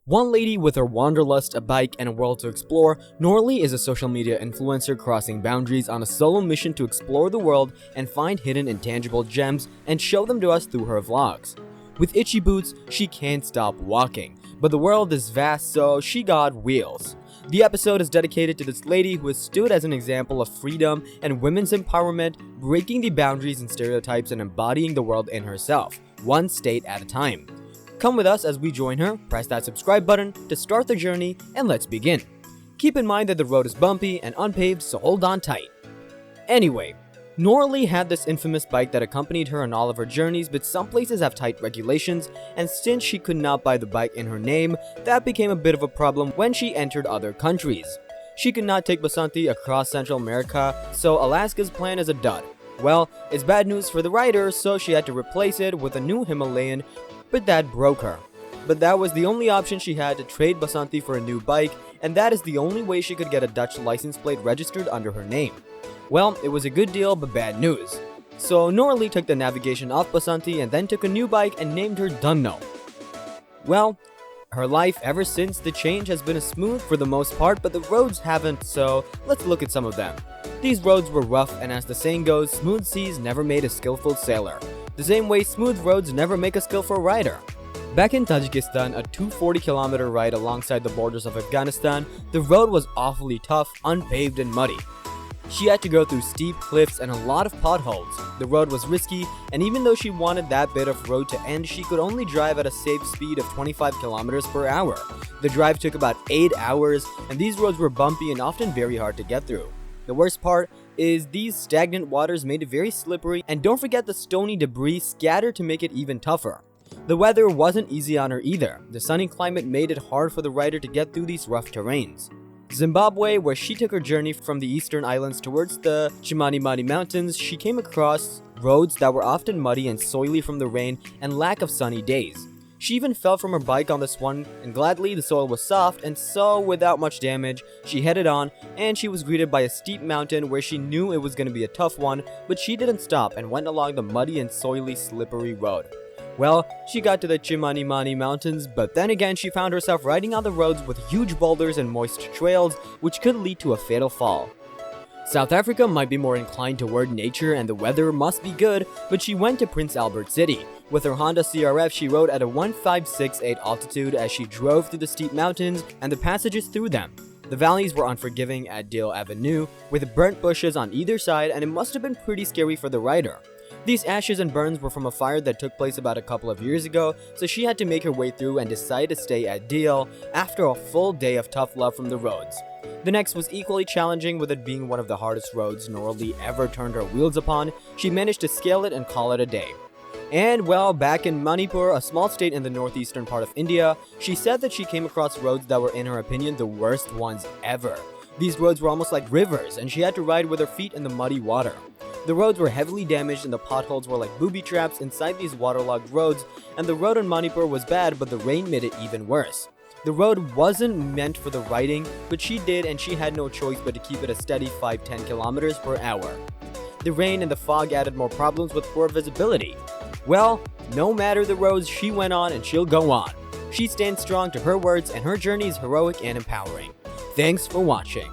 One lady with her wanderlust, a bike, and a world to explore, Norally is a social media influencer crossing boundaries on a solo mission to explore the world and find hidden intangible gems and show them to us through her vlogs. With itchy boots, she can't stop walking, but the world is vast, so she got wheels. The episode is dedicated to this lady who has stood as an example of freedom and women's empowerment, breaking the boundaries and stereotypes and embodying the world in herself, one state at a time. Come with us as we join her, press that subscribe button to start the journey, and let's begin. Keep in mind that the road is bumpy and unpaved, so hold on tight. Anyway, Norally had this infamous bike that accompanied her on all of her journeys, but some places have tight regulations, and since she could not buy the bike in her name, that became a bit of a problem when she entered other countries. She could not take Basanti across Central America, so Alaska's plan is a dud. Well, it's bad news for the rider, so she had to replace it with a new Himalayan, but that broke her. But that was the only option she had to trade Basanti for a new bike, and that is the only way she could get a Dutch license plate registered under her name. Well, it was a good deal, but bad news. So Norally took the navigation off Basanti and then took a new bike and named her Dhanno. Well, her life ever since the change has been smooth for the most part, but the roads haven't, so let's look at some of them. These roads were rough, and as the saying goes, smooth seas never made a skillful sailor. The same way smooth roads never make a skillful rider. Back in Tajikistan, a 240-kilometer ride alongside the borders of Afghanistan, the road was awfully tough, unpaved, and muddy. She had to go through steep cliffs and a lot of potholes. The road was risky, and even though she wanted that bit of road to end, she could only drive at a safe speed of 25 kilometers per hour. The drive took about 8 hours, and these roads were bumpy and often very hard to get through. The worst part is these stagnant waters made it very slippery, and don't forget the stony debris scattered to make it even tougher. The weather wasn't easy on her either. The sunny climate made it hard for the rider to get through these rough terrains. Zimbabwe, where she took her journey from the eastern islands towards the Chimanimani Mountains, she came across roads that were often muddy and soily from the rain and lack of sunny days. She even fell from her bike on this one, and gladly the soil was soft, and so without much damage, she headed on, and she was greeted by a steep mountain where she knew it was going to be a tough one, but she didn't stop and went along the muddy and soily slippery road. Well, she got to the Chimanimani Mountains, but then again she found herself riding on the roads with huge boulders and moist trails, which could lead to a fatal fall. South Africa might be more inclined toward nature and the weather must be good, but she went to Prince Albert City. With her Honda CRF, she rode at a 1568 altitude as she drove through the steep mountains and the passages through them. The valleys were unforgiving at Dale Avenue, with burnt bushes on either side, and it must have been pretty scary for the rider. These ashes and burns were from a fire that took place about a couple of years ago, so she had to make her way through and decide to stay at Dale after a full day of tough love from the roads. The next was equally challenging, with it being one of the hardest roads Norally ever turned her wheels upon. She managed to scale it and call it a day. And well, back in Manipur, a small state in the northeastern part of India, she said that she came across roads that were, in her opinion, the worst ones ever. These roads were almost like rivers, and she had to ride with her feet in the muddy water. The roads were heavily damaged and the potholes were like booby traps inside these waterlogged roads, and the road in Manipur was bad, but the rain made it even worse. The road wasn't meant for the riding, but she did, and she had no choice but to keep it a steady 5-10 kilometers per hour. The rain and the fog added more problems with poor visibility. Well, no matter the roads she went on, and she'll go on. She stands strong to her words, and her journey is heroic and empowering. Thanks for watching.